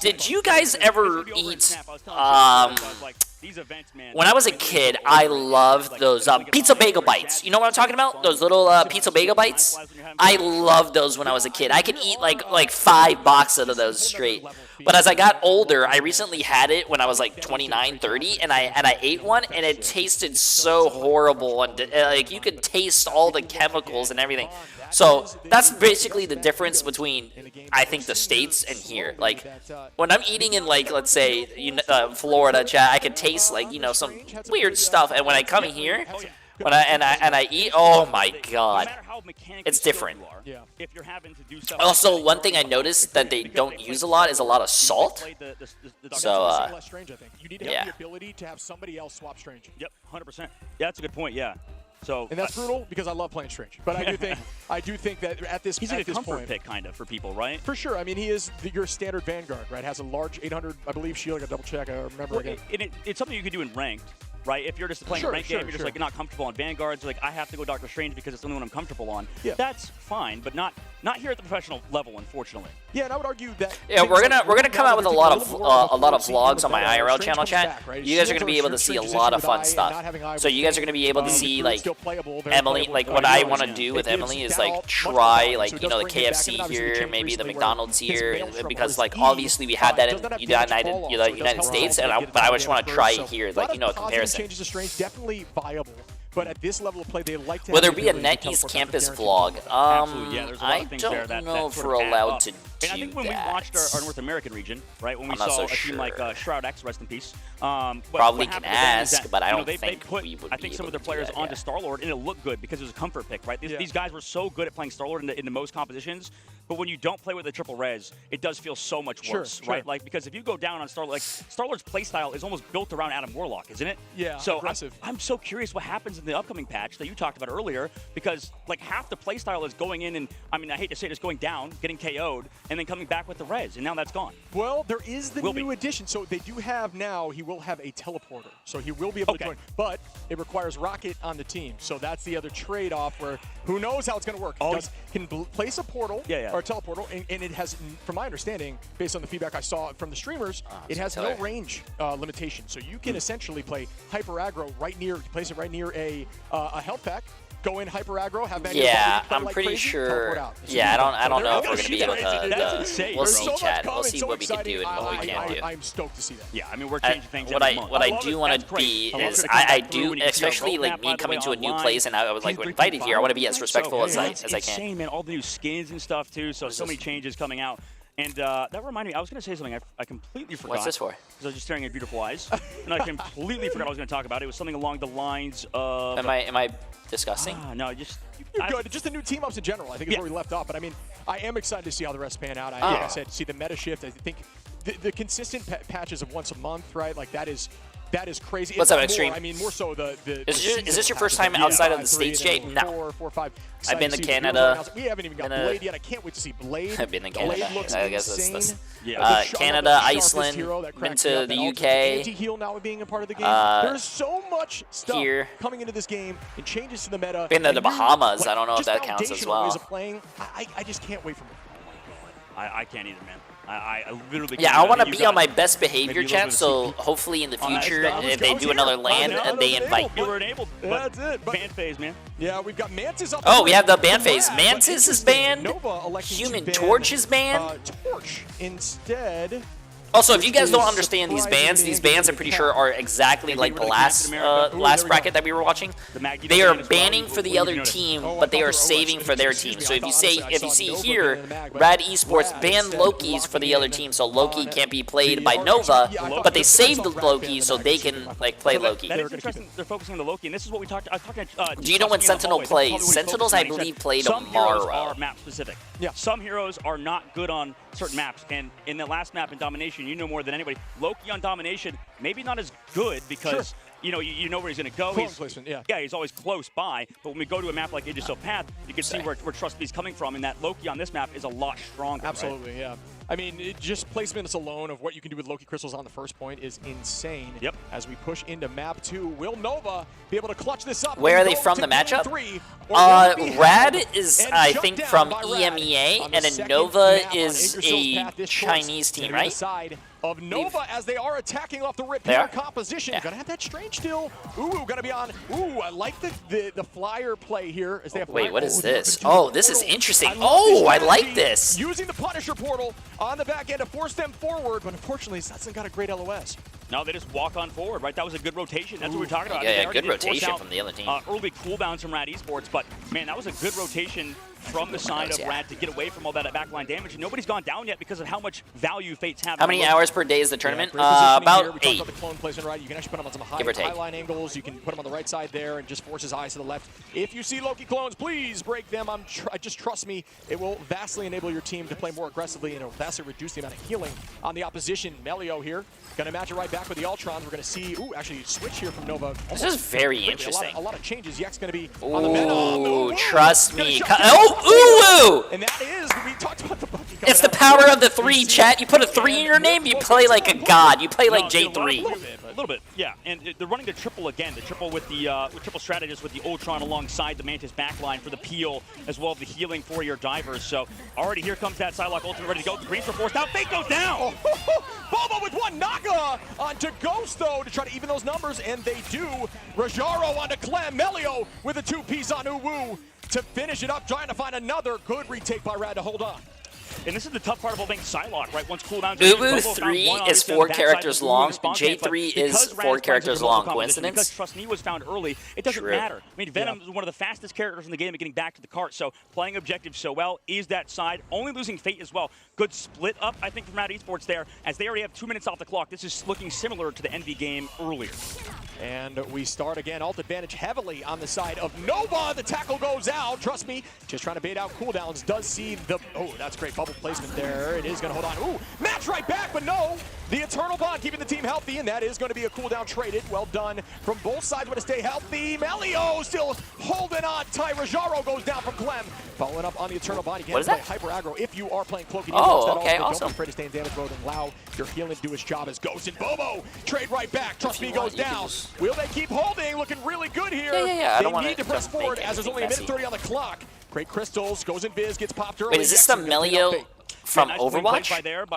Did you guys ever eat? When I was a kid, I loved those pizza bagel bites. You know what I'm talking about? Those little pizza bagel bites. I loved those when I was a kid. I could eat like 5 boxes of those straight. But as I got older, I recently had it when I was like 29, 30, and I ate one, and it tasted so horrible, and like you could taste all the chemicals and everything. So that's basically the difference between, I think, the States and here. Like when I'm eating in, like, let's say Florida, chat, I could taste like some weird stuff, and when I come here, when I eat, oh my god, it's different. Also, one thing I noticed that they don't use a lot is a lot of salt. So you need to have the ability to have somebody else swap Strange. Yep, 100%. Yeah, that's a good point. Yeah. So, and that's brutal because I love playing Strange, but I do think that at this he's at like a this comfort point, pick kind of for people, right? For sure. I mean, he is your standard Vanguard, right? Has a large 800, I believe, shield. I got double check. I remember again. It's something you can do in ranked. Right, if you're just playing a ranked game, you're just like not comfortable on Vanguards. Like I have to go Doctor Strange because it's the only one I'm comfortable on. Yeah. That's fine, but not here at the professional level, unfortunately. Yeah, and I would argue that. Yeah, we're gonna come out with a lot of vlogs on my IRL channel, chat. You guys are gonna be able to see a lot of fun stuff. So you guys are gonna be able to see like Emily. Like what I want to do with Emily is like try like the KFC here, maybe the McDonald's here, because like obviously we had that in United States, and I just want to try it here, like a comparison. Changes the Strange, definitely viable. But at this level of play, they like to. Will there be a NetEast campus vlog? I don't know if we're allowed to do that. And I think when we watched our North American region, right, when we saw a team like Shroud X, rest in peace. Probably can ask, but I don't think we would. I think some of their players onto Star-Lord, and it looked good because it was a comfort pick, right? These guys were so good at playing Star-Lord in the most compositions, but when you don't play with the triple res, it does feel so much worse, right? Like because if you go down on Star-Lord, like Star-Lord's playstyle is almost built around Adam Warlock, isn't it? Yeah. So I'm so curious what happens in the upcoming patch that you talked about earlier, because like half the playstyle is going in and I mean I hate to say it, is going down, getting KO'd, and then coming back with the res, and now that's gone. Well, there is the new addition. So they do have now. He will have a teleporter, so he will be able to join, but it requires Rocket on the team. So that's the other trade-off. Where who knows how it's going to work? He can place a portal or a teleportal, and it has, from my understanding, based on the feedback I saw from the streamers, it has no range limitation. So you can essentially play hyper aggro place it right near a health pack. Go in hyper aggro, have I'm pretty sure. Yeah, I don't know if we're gonna be able to. We'll see, Chad. We'll see what we can do and what we can't do. I'm stoked to see that. Yeah, I mean we're changing things. What I do want to be is I do, especially like me coming to a new place and I was like invited here. I want to be as respectful as I can. Insane, man! All the new skins and stuff too. So many changes coming out. And that reminded me, I was going to say something I completely forgot. What's this for? Because I was just staring at beautiful eyes. And I completely forgot I was going to talk about it. It was something along the lines of... Am I disgusting? No, just... You're good. Just the new team-ups in general, I think, is where we left off. But, I mean, I am excited to see how the rest pan out. Like I said, see the meta shift. I think the consistent patches of once a month, right? Like, that is That is crazy. What's up, Extreme? I mean, more so Is this your first time outside of the States, Jay? No. 4, 5. I've been to Canada. We haven't even got Blade yet. I can't wait to see Blade. I've been to Canada. Blade looks I guess insane. Canada, Iceland, been to the UK. Anti-heal now being a part of the game. There's so much stuff here. coming into this game and changes to the meta. Been to the Bahamas. I don't know if that counts as well. I just can't wait for it. I can't either, man. I literally can't. Yeah, I want to be on my best behavior, chat, so hopefully in the future, if they do another land, they invite me. You were enabled. That's it. Ban phase, man. Yeah, we've got Mantis up. Oh, we have the ban phase. Mantis is banned. Nova Human Torch is banned. Torch instead. Also, if you guys don't understand these bans I'm pretty sure are exactly like the last bracket that we were watching. They are banning for the other team, but they are saving for their team. So if you see here, RAD Esports banned Lokis for the other team, so Loki can't be played by Nova, but they saved the Loki so they can like play Loki. That is interesting. They're focusing on the Loki, and this is what we talked. I was talking to. Do you know when Sentinel plays? Sentinels, I believe, play tomorrow. Some heroes are map specific. Yeah. Some heroes are not good on certain maps, and in the last map in Domination, you know more than anybody. Loki on Domination, maybe not as good because you know where he's going to go. He's always close by. But when we go to a map like Aegis of Path, you can see where Trust B's coming from, and that Loki on this map is a lot stronger. Absolutely, right? Yeah. I mean, just placements alone of what you can do with Loki Crystals on the first point is insane. Yep. As we push into map 2, will Nova be able to clutch this up? Where are they from, the matchup? RAD is, I think, from EMEA, and then Nova is a Chinese team, right? Of Nova as they are attacking off the rip here. Composition. Gonna have that strange still. Ooh, gonna be on. Ooh, I like the flyer play here. As they have Wait, what is this? Oh, this is interesting. Oh, I like this. Using the Punisher portal on the back end to force them forward, but unfortunately, Sutson got a great LOS. No, they just walk on forward, right? That was a good rotation. That's what we're talking about. Yeah, good rotation from the other team. Early cooldowns from RAD Esports, but man, that was a good rotation from the side of RAD to get away from all that backline damage. And nobody's gone down yet because of how much value Fate's having. How many hours per day is the tournament? About 8. About the clone placement, right? You can actually put them on some high line angles. You can put them on the right side there and just force his eyes to the left. If you see Loki clones, please break them. Just trust me, it will vastly enable your team to play more aggressively and it will vastly reduce the amount of healing on the opposition. Melio here, gonna match it right back with the Ultrons. We're gonna see, actually switch here from Nova. This is very interesting. A lot of changes. Yek's gonna be on the Venom. Ooh, trust me. Oh, ooh! And that is, we talked about the Bucky. It's the power of the 3, chat. You put a 3 in your name, you play like a god. You play like Jay3. A little bit, yeah. And they're running the triple again. The triple with the triple strategist with the Ultron alongside the Mantis backline for the peel, as well as the healing for your divers. So already here comes that Psylocke ultimate ready to go. Greens are forced out. Fate goes down. Bobo with one Naga onto Ghost though to try to even those numbers, and they do. Rajaro onto Clem. Melio with a 2-piece on Uwu to finish it up, trying to find another good retake by RAD to hold on. And this is the tough part about being Psylocke, right? Once cooldown. Uwu 3 is 4 characters long. Jay3 is 4 characters long. Coincidence? Because Trust Me was found early, it doesn't matter. I mean, Venom is one of the fastest characters in the game at getting back to the cart, so playing objectives so well is that side. Only losing Fate as well. Good split up, I think, from RAD Esports there, as they already have 2 minutes off the clock. This is looking similar to the Envy game earlier. And we start again. Ult advantage heavily on the side of Nova. The tackle goes out. Trust me, just trying to bait out cooldowns. Does see the... Oh, that's great bubble placement there. It is going to hold on. Ooh, match right back, but no. The Eternal Bond keeping the team healthy, and that is going to be a cooldown traded. Well done from both sides. Want to stay healthy. Melio still holding on tight. Rajaro goes down from Clem. Following up on the Eternal Bond. You can play hyper aggro if you are playing Cloaking. Okay, awesome. Don't be afraid to stay in damage mode and allow your healing to do his job as Ghost and Bobo trade right back. Trust me, goes down. Will they keep holding? Looking really good here. Yeah. They need to press forward as there's only a minute 30 on the clock. Great crystals, goes in biz, gets popped early. Wait, is this the Melio from Overwatch?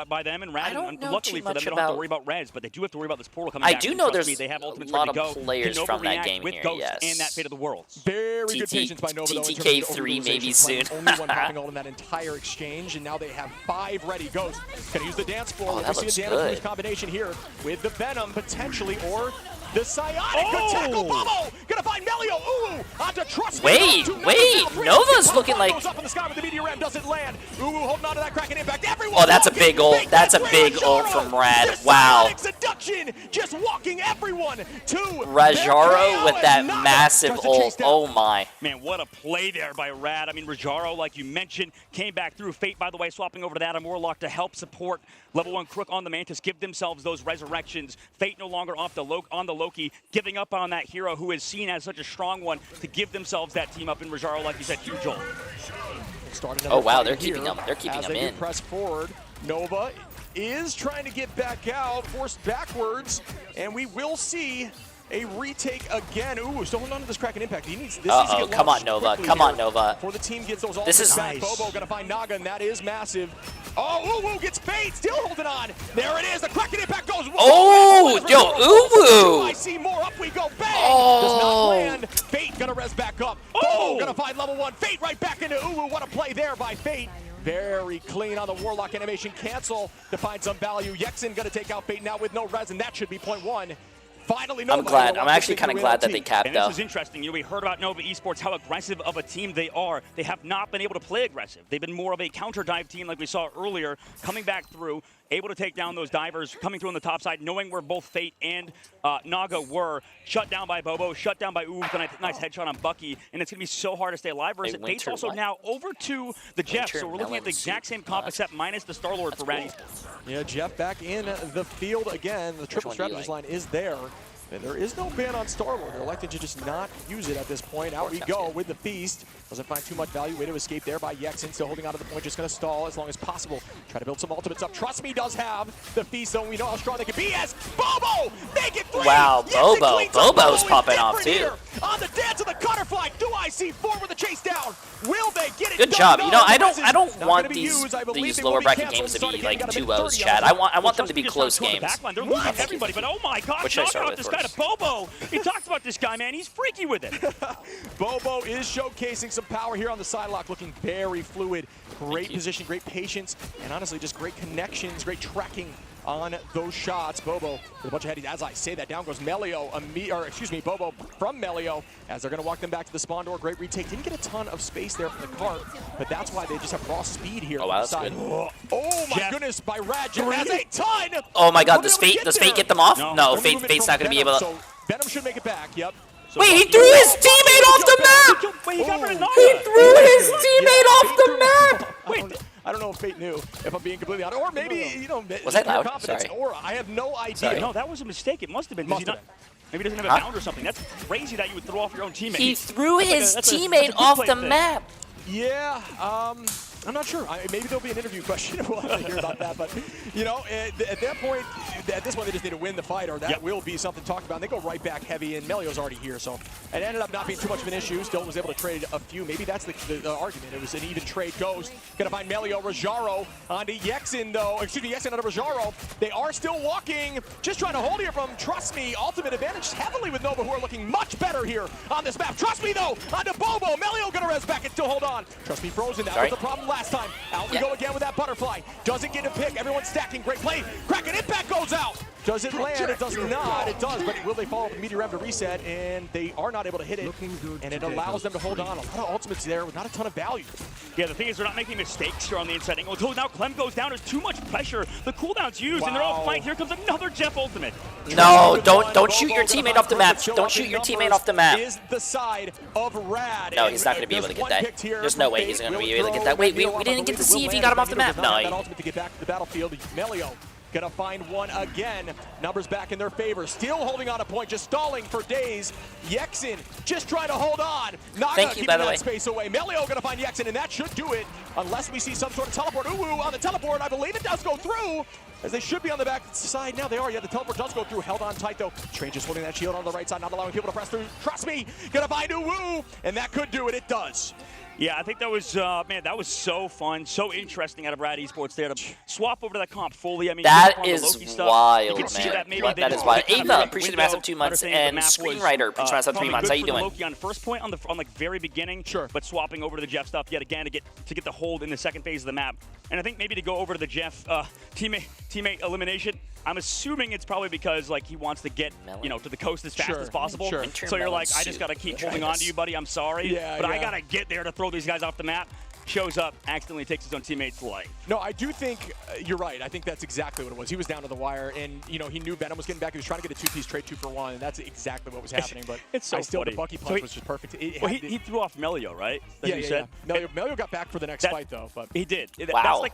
By them and RAD. I don't know luckily too for them, much they don't have to worry about Reds, but they do have to worry about this portal coming I back. do know there's they have a ultimates lot ready to of go. players from that game with here, Ghost yes. and that Fate of the World. Very good patience by Nova, though. TTK3 maybe soon. Only one popping ult in that entire exchange, and now they have 5 ready. Ghost gonna use the dance floor. Oh, that we see looks a damage good. combination here with the Venom potentially, or The Psionic, good tackle, Bobo! Gonna find Melio, onto Trust. Wait, Nova's looking like... Goes up in the sky, but the meteor ram doesn't land. holding on to that Kraken impact. Everyone oh, that's a big ult. That's a big ult from Rad. Wow. Seduction, just walking everyone to Rajaro with that massive ult. Oh my. Man, what a play there by Rad. I mean, Rajaro, like you mentioned, came back through. Fate, by the way, swapping over to Adam Warlock to help support level 1 Crook on the Mantis, give themselves those resurrections. Fate no longer off the on the Loki, giving up on that hero who is seen as such a strong one to give themselves that team up in Rajaro, like you said, huge ult. Oh wow, they're keeping them. They're keeping them in. Press forward. Nova is trying to get back out, forced backwards, and we will see a retake again. Ooh, still holding on to this Kraken impact. He needs this. Uh-oh, come on, Nova. Come on, Nova. Before the team gets those this is back. Bobo gonna find Naga, and that is massive. Oh, Uwu gets Fate, still holding on. There it is. The Kraken impact goes. Oh, yo, Uwu. I see more. Up we go. Bang. Oh. Does not land. Fate gonna res back up. Oh, gonna find level 1. Fate right back into Uwu. What a play there by Fate. Very clean on the Warlock animation. Cancel to find some value. Yexin gonna take out Fate now with no res, and that should be point 1. Finally, Nova. I'm glad. I'm actually kind of glad that they capped though. out. This is interesting. You know, we heard about Nova Esports, how aggressive of a team they are. They have not been able to play aggressive. They've been more of a counter dive team like we saw earlier, coming back through, able to take down those divers, coming through on the top side, knowing where both Fate and Naga were. Shut down by Bobo, shut down by Uwu with a nice headshot on Bucky, and it's going to be so hard to stay alive versus it. Fate's also now over to the Jeff, so we're looking at the exact same comp except minus the Star-Lord for RAD Esports. Yeah, Jeff back in the field again. The triple strategist line is there. And there is no ban on Star-Lord. They're elected to just not use it at this point. Out we go with the Feast. Doesn't find too much value. Way to escape there by Yexin. Still holding on to the point. Just going to stall as long as possible. Try to build some ultimates up. Trust me, does have the Feast, though. We know how strong they can be as Bobo make it 3. Wow, Bobo. Bobo's popping off, too. On the dance of the Cutterfly. Do I see 4 with a chase down? Will they get it Good done? job. You know, I don't want these lower bracket games to be like 2-0s, Chad. I want them to be close games. They're losing everybody, but oh my gosh, knock out this guy to Bobo. He talked about this guy, man. He's freaky with it. Bobo is showcasing some power here on the side lock, looking very fluid. Great position, great patience, and honestly, just great connections, great tracking on those shots. Bobo with a bunch of headies. As I say that, down goes Melio, Bobo from Melio, as they're going to walk them back to the spawn door. Great retake. Didn't get a ton of space there from the cart, but that's why they just have raw speed here. Oh, wow, that's good. Oh my goodness, by Rad. Jeff has a ton. Oh my god, does Fate get them off? No, Fate's not going to be able to. So Venom should make it back, yep. Wait, he threw his teammate off the map! He threw his teammate off the map! Wait, I don't know if Fate knew, if I'm being completely honest. Or maybe, you know, was that loud? Sorry. Or I have no idea. Sorry. No, that was a mistake. It must have been. Maybe he doesn't have a bound or something. That's crazy that you would throw off your own teammate. He threw his teammate off the map. Yeah, I'm not sure. Maybe there'll be an interview question. We'll have to hear about that. But, you know, at that point, at this point, they just need to win the fight, or that will be something talked about. And they go right back heavy, and Melio's already here. So it ended up not being too much of an issue. Still was able to trade a few. Maybe that's the argument. It was an even trade. Ghost going to find Melio. Rajaro onto Yexin, though. Excuse me, Yexin onto Rajaro. They are still walking. Just trying to hold here from Trust Me. Ultimate advantage heavily with Nova, who are looking much better here on this map. Trust Me, though, onto Bobo. Melio going to res back and still hold on. Trust Me frozen. That was the problem last time. Out we go again with that butterfly. Doesn't get a pick. Everyone's stacking. Great play. Kraken impact goes out. Does it land? It does not. It does, but will they follow up the meteor ram to reset? And they are not able to hit it. And it allows them to hold on. A lot of ultimates there with not a ton of value. Yeah, the thing is they're not making mistakes here on the inside angle. Until now Clem goes down. There's too much pressure. The cooldown's used, and they're all fighting. Here comes another Jeff ultimate. No, don't shoot your teammate off the map. Don't shoot your teammate off the map. Is the side of Rad. No, he's not going to be able to get that. There's no way he's going to be able to get that. Wait, we didn't get to see if he got him off the map. No. That ultimate to get back to the battlefield. Melio gonna find one again. Numbers back in their favor. Still holding on a point, just stalling for days. Yexin just trying to hold on. Naga keeping that space away. Melio gonna find Yexin, and that should do it. Unless we see some sort of teleport. Uwu on the teleport. I believe it does go through. As they should be on the back side. Now they are. Yeah, the teleport does go through. Held on tight, though. Train just holding that shield on the right side, not allowing people to press through. Trust me. Gonna find Uwu. And that could do it. It does. Yeah, I think that was, man, that was so fun, so interesting out of RAD Esports there to swap over to that comp fully. I mean, that is wild, man. That is wild. Ava, appreciate the massive 2 months, and Screenwriter, appreciate the massive 3 months. How you doing? Loki on first point on the very beginning, but swapping over to the Jeff stuff yet again to get the hold in the second phase of the map. And I think maybe to go over to the Jeff teammate teammate elimination. I'm assuming it's probably because like he wants to get to the coast as fast as possible. So you're like, I just gotta keep holding on to you, buddy. I'm sorry, but I gotta get there to throw these guys off the map. Shows up, accidentally takes his own teammate's life. No, I do think you're right. I think that's exactly what it was. He was down to the wire, and he knew Venom was getting back. He was trying to get a 2-piece trade 2-for-1, and that's exactly what was happening. But it's so still, funny. the Bucky punch was just perfect. He threw off Melio, right? Yeah. Melio got back for the next fight, though. But he did. Wow.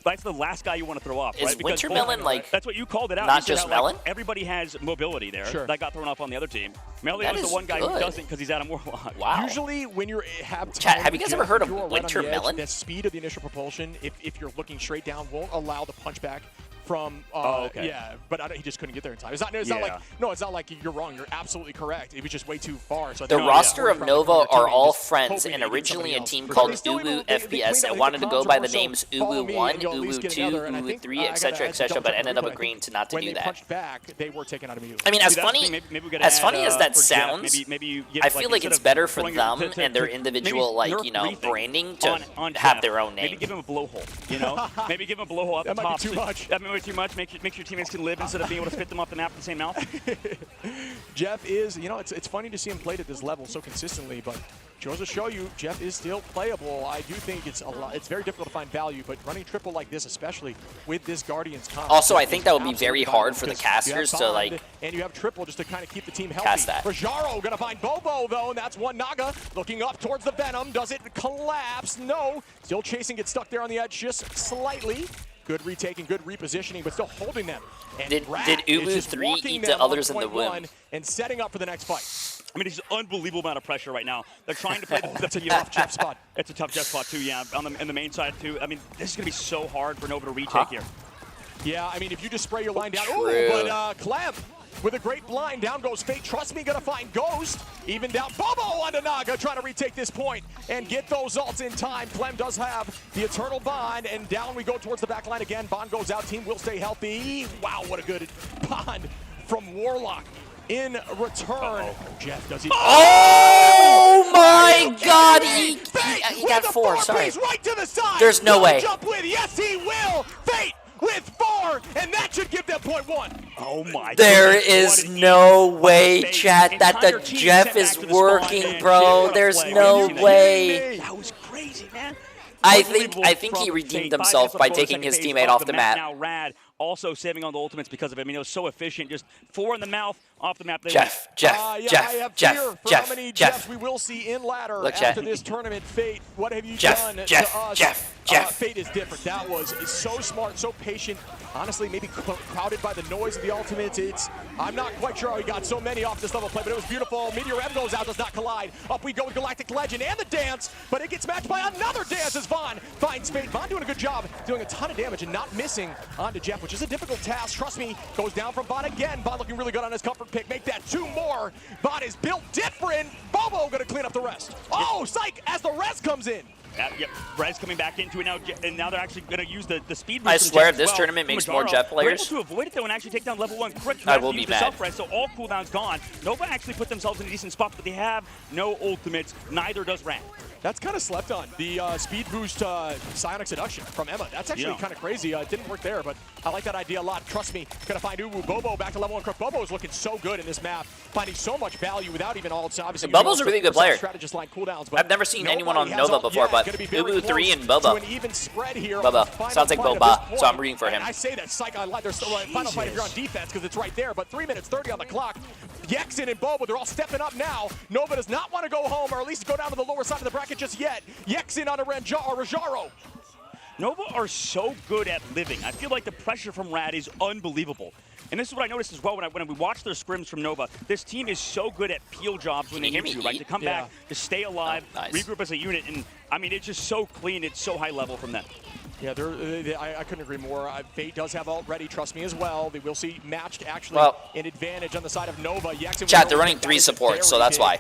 That's the last guy you want to throw off, right? Is Wintermelon like that's what you called it out. not just Melon? Everybody has mobility there. That got thrown off on the other team. Melio is the one guy who doesn't because he's Adam Warlock. Wow. Usually when you have Chat, have you guys ever heard of Wintermelon? The speed of the initial propulsion, if you're looking straight down, won't allow the punchback from but he just couldn't get there in time. It's not like you're wrong. You're absolutely correct. It was just way too far. So the roster of Nova are all friends, and originally a team called Uwu FPS that wanted to go by the names Uwu 1, Uwu 2, Uwu 3, etc., but ended up agreeing to not to do that. They were taken out immediately. I mean, as funny as that sounds, I feel like it's better for them and their individual branding to have their own name. Maybe give him a blowhole. Maybe give him a blowhole at the top. That might be too much. That might be too much. Make your teammates can live instead of being able to spit them off the map with the same mouth. Jeff is, it's funny to see him played at this level so consistently, but goes to show you, Jeff is still playable. I do think it's very difficult to find value, but running triple like this, especially with this Guardians comp. Also, I think that would be very hard for the casters to and you have triple just to kind of keep the team healthy. Rajaro gonna find Bobo though, and that's one Naga looking up towards the Venom. Does it collapse? No. Still chasing, gets stuck there on the edge just slightly. Good retaking, good repositioning, but still holding them. And did Uwu 3 eat the others in the womb? And setting up for the next fight. I mean, it's an unbelievable amount of pressure right now. They're trying to play that's a tough Jeff spot. It's a tough Jeff spot too, yeah. In the main side too. I mean, this is gonna be so hard for Nova to retake here. Yeah, I mean, if you just spray your line down, but Clem with a great blind, down goes Fate. Trust me, gonna find Ghost. Even down Bobo onto Naga, trying to retake this point and get those ults in time. Clem does have the Eternal Bond, and down we go towards the back line again. Bond goes out, team will stay healthy. Wow, what a good Bond from Warlock. In return, Jeff, does he? Oh my God! He got 4. Sorry. Right to the side. There's no way. Jump with. Yes, he will. Fate with 4, and that should give them .1. Oh my! There is no way, chat, that the Jeff is working, bro. There's no way. That was crazy, man. I think he redeemed himself by taking his teammate off the map. Now RAD also saving on the ultimates because of it. I mean, it was so efficient. Just 4 in the mouth, off the map. Jeff. How many Jeffs we will see in ladder after this tournament. Fate, what have you done to us? Jeff. Fate is different. That was so smart, so patient. Honestly, maybe crowded by the noise of the ultimates. I'm not quite sure how he got so many off this level play, but it was beautiful. Meteor M goes out, does not collide. Up we go with Galactic Legend and the dance, but it gets matched by another dance as Vaughn finds Fate. Vaughn doing a good job, doing a ton of damage and not missing onto Jeff, which is a difficult task. Trust me, goes down from Vaughn again. Vaughn looking really good on his comfort pick. Make that 2 more. Vaughn is built different. Bobo gonna clean up the rest. Oh, psych, as the rest comes in. Yep, Rez coming back into it now, and now they're actually going to use the speed boost. I swear, if this tournament makes more Jeff players, they're able to avoid it though and actually take down level 1 quick. I will be mad. So all cooldowns gone. Nova actually put themselves in a decent spot, but they have no ultimates. Neither does RAD. That's kind of slept on. The speed boost Psionic Seduction from Emma. That's actually kind of crazy. It didn't work there, but I like that idea a lot. Trust me, gonna find Uwu. Bobo back to level 1 crook. Bobo is looking so good in this map, finding so much value without even ults. Obviously, Bobo's a really good player. Strategist line cooldowns, but I've never seen anyone on Nova before, but Uwu 3 and Bobo. An even spread here. Bobo. Sounds like Boba, so I'm rooting for him. And I say that psych. There's still a final fight if you're on defense because it's right there, but 3 minutes 30 on the clock. Yexin and Bobo, they're all stepping up now. Nova does not want to go home, or at least go down to the lower side of the bracket just yet. Yexin on a Rajaro. Nova are so good at living. I feel like the pressure from RAD is unbelievable. And this is what I noticed as well when we watch their scrims from Nova. This team is so good at peel jobs when they need to, right? To come back, to stay alive, regroup as a unit. And I mean, it's just so clean. It's so high level from them. Yeah, I couldn't agree more. Fate does have ult ready, trust me as well. They will see matched actually an advantage on the side of Nova. Chat, they're running 3 supports, so that's why.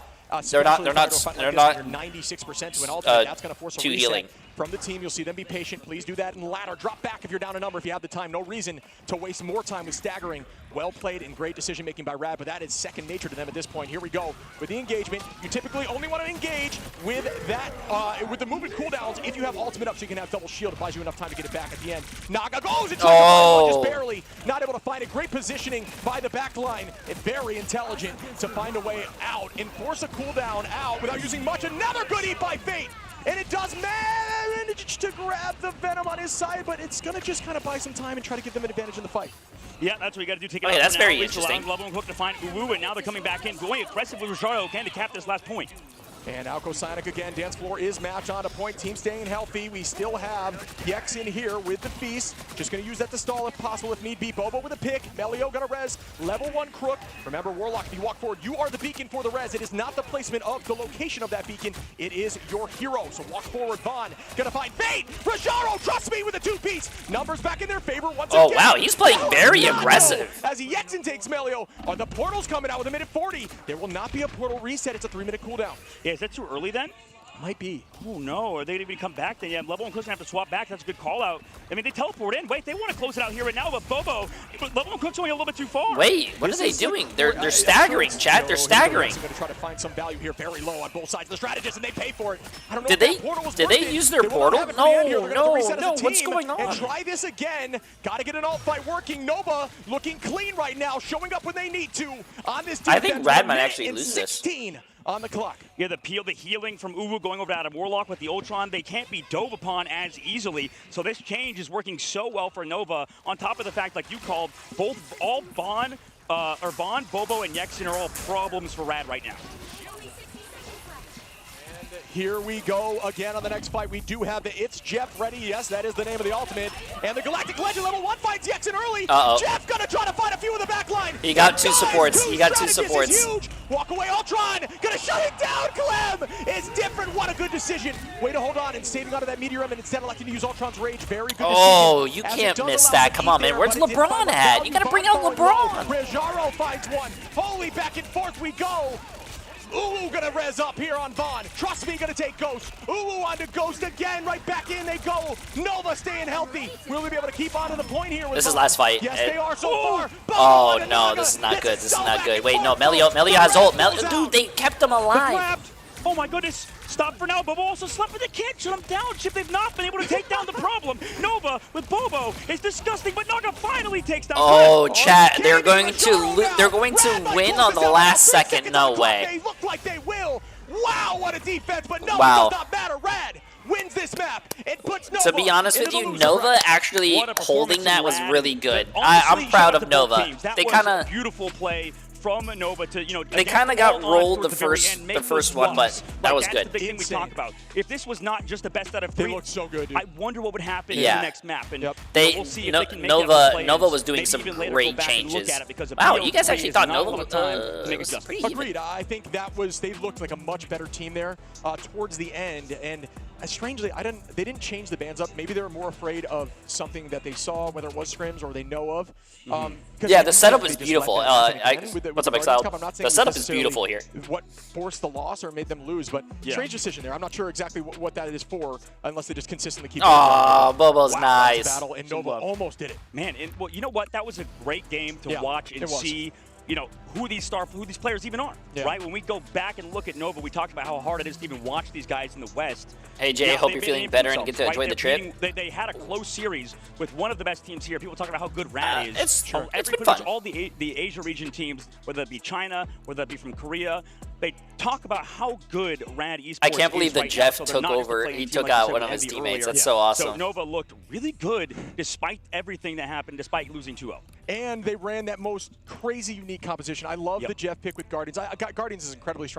They're not 96% to an ultimate. That's going to force a 2 healing. from the team. You'll see them be patient. Please do that in ladder. Drop back if you're down a number if you have the time. No reason to waste more time with staggering. Well played and great decision making by RAD, but that is second nature to them at this point. Here we go with the engagement. You typically only want to engage with that, with the movement cooldowns if you have ultimate up, so you can have double shield. It buys you enough time to get it back at the end. Naga goes and just barely not able to find it. Great positioning by the back line. And very intelligent to find a way out and force a cooldown out without using much. Another good eat by Fate. And it does manage to grab the Venom on his side, but it's going to just kind of buy some time and try to give them an advantage in the fight. Yeah, that's what you got to do. Take it out. That's very interesting. Level and Cook to find Uwu, and now they're coming back in, going aggressive with Ricciardo again to cap this last point. And Alco Sonic again, dance floor is matched on a point, team staying healthy. We still have Yex in here with the Feast. Just gonna use that to stall if possible, if need be. Bobo with a pick, Melio gonna res, level 1 Crook. Remember, Warlock, if you walk forward, you are the beacon for the res. It is not the placement of the location of that beacon, it is your hero. So walk forward, Vaughn, gonna find Fate! Rajaro, trust me with a 2-piece! Numbers back in their favor once again. Oh wow, he's playing very aggressive. As he Yexen takes Melio, the portal's coming out with a minute 40. There will not be a portal reset, it's a 3-minute cooldown. Yeah, is that too early then? Might be. Oh no, are they going to come back then? Yeah, Level and Cook's going to have to swap back. That's a good call out. I mean, they teleport in. Wait, they want to close it out here right now, but Bobo, Level and Cook's going a little bit too far. Wait, what are they doing? They're staggering, Chad. They're staggering. They're going to try to find some value here, very low on both sides of the strategist, and they pay for it. I don't know Did they use their portal? No. What's going on? And try this again. Got to get an alt fight working. Nova looking clean right now, showing up when they need to on this defense. I think RAD might actually lose this. 16 on the clock. Yeah, the healing from Uwu going over to Adam Warlock with the Ultron, they can't be dove upon as easily. So this change is working so well for Nova. On top of the fact, like you called, all Bond, Bobo, and Yexen are all problems for RAD right now. Here we go again on the next fight. We do have the It's Jeff ready. Yes, that is the name of the ultimate. And the Galactic Legend level 1 fights Yexen early. Jeff gonna try to find a few in the back line. He got two supports. He got two supports. Huge. Walk away, Ultron. Gonna shut it down. Clem is different. What a good decision. Way to hold on and saving out of that meteor and instead electing to use Ultron's rage. Very good decision. Oh, you can't miss that. Come on, man. Where's LeBron at? You gotta bring out LeBron. Rajaro finds one. Holy, back and forth we go. Uwu gonna res up here on Vaughn. Trust me, gonna take Ghost. Uwu onto Ghost again. Right back in they go. Nova staying healthy. Will we be able to keep on to the point here? This is last fight. Yes, they are so far. Oh no, this is not good. This is not good. Wait, no, Melio has ult. Dude, they kept him alive. Oh my goodness. Stop for now. Bobo also slept, but they can't shut him down. Chip, they've not been able to take down the problem. Nova with Bobo is disgusting, but Naga finally takes down. Oh, chat, they're going to win on the last second. No way. They look like they will. Wow, what a defense, but no, it does not matter. RAD wins this map. It puts Nova. To be honest with you, Nova actually holding that was really good. I'm proud of Nova. They kind of beautiful play from Nova to, they kind of got rolled the first one, but that was good. That's the big thing we talk about. If this was not just the best out of 3, they looked so good, dude. I wonder what would happen in the next map. And we'll see if they can make Nova was doing some great changes. Wow, you guys actually thought Nova was pretty even. Agreed. I think that was, they looked like a much better team there towards the end. And strangely, they didn't change the bands up. Maybe they were more afraid of something that they saw, whether it was scrims or they know of. Yeah, the setup is beautiful. What's up, Exile? The setup is beautiful here. What forced the loss or made them lose, but strange decision there. I'm not sure exactly what that is for, unless they just consistently keep. Oh, Bobo's nice. Battle, and Nova almost did it. Man, and well, you know what? That was a great game to watch and see. You know, who these players even are, right? When we go back and look at Nova, we talked about how hard it is to even watch these guys in the West. Hey, Jay, hope you're feeling better and get to enjoy the trip. They had a close series with one of the best teams here. People talk about how good RAD is. It's true. It's been fun. All the Asia region teams, whether it be China, whether it be from Korea, they talk about how good RAD esports is. I can't believe that Jeff took over. He took out one of his teammates. That's so awesome. So Nova looked really good despite everything that happened, despite losing 2-0. And they ran that most crazy unique composition. I love the Jeff pick with Guardians. Guardians is incredibly strong.